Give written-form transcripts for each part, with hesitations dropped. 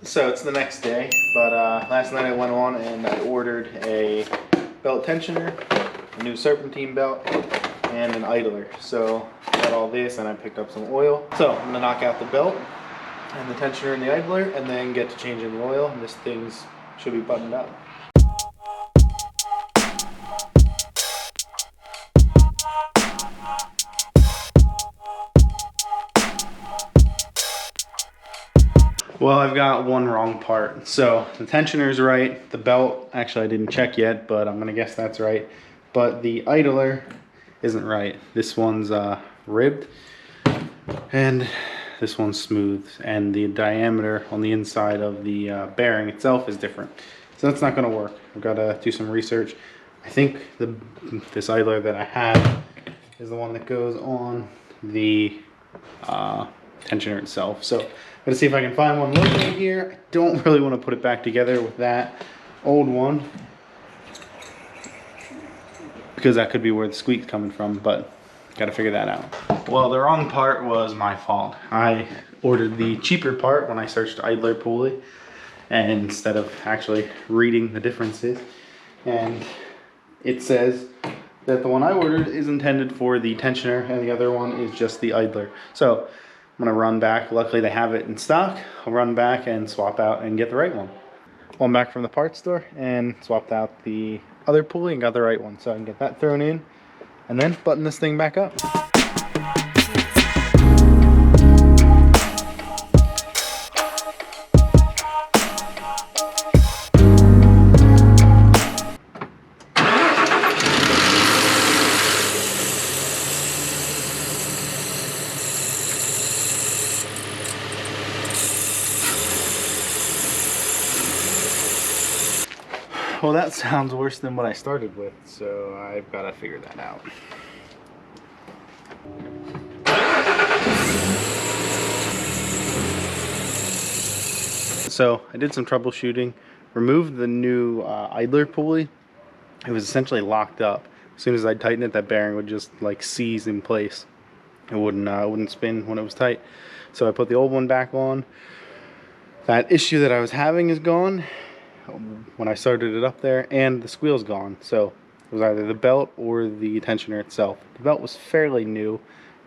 So it's the next day, but last night I went on and I ordered a belt tensioner, a new serpentine belt, and an idler. So I got all this and I picked up some oil. So I'm gonna knock out the belt and the tensioner and the idler and then get to changing the oil, and this thing's should be buttoned up. Well, I've got one wrong part. So the tensioner's right, the belt, actually I didn't check yet, but I'm gonna guess that's right. But the idler isn't right. This one's ribbed and this one's smooth, and the diameter on the inside of the bearing itself is different. So that's not gonna work. I've gotta do some research. I think this idler that I have is the one that goes on the tensioner itself. So I'm gonna see if I can find one located here. I don't really want to put it back together with that old one, because that could be where the squeak's coming from, but gotta figure that out. Well, the wrong part was my fault. I ordered the cheaper part when I searched idler pulley, and instead of actually reading the differences, and it says that the one I ordered is intended for the tensioner and the other one is just the idler. So I'm gonna run back. Luckily they have it in stock. I'll run back and swap out and get the right one. Well, I'm back from the parts store and swapped out the other pulley and got the right one. So I can get that thrown in and then button this thing back up. Well, that sounds worse than what I started with, so I've got to figure that out. So I did some troubleshooting, removed the new idler pulley. It was essentially locked up. As soon as I tightened it, that bearing would just like seize in place. It wouldn't spin when it was tight. So I put the old one back on. That issue that I was having is gone when I started it up there, and the squeal's gone. So it was either the belt or the tensioner itself. The belt was fairly new,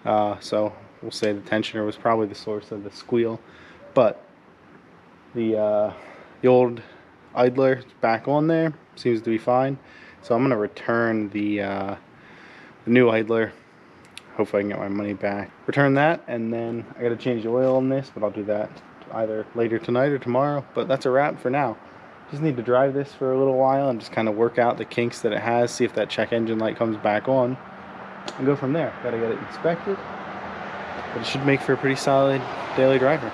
so we'll say the tensioner was probably the source of the squeal, but the old idler is back on there, seems to be fine. So I'm gonna return the new idler. Hopefully I can get my money back. Return that, and then I gotta change the oil on this, but I'll do that either later tonight or tomorrow. But that's a wrap for now. Just need to drive this for a little while and just kind of work out the kinks that it has, see if that check engine light comes back on, and go from there. Gotta get it inspected, but it should make for a pretty solid daily driver.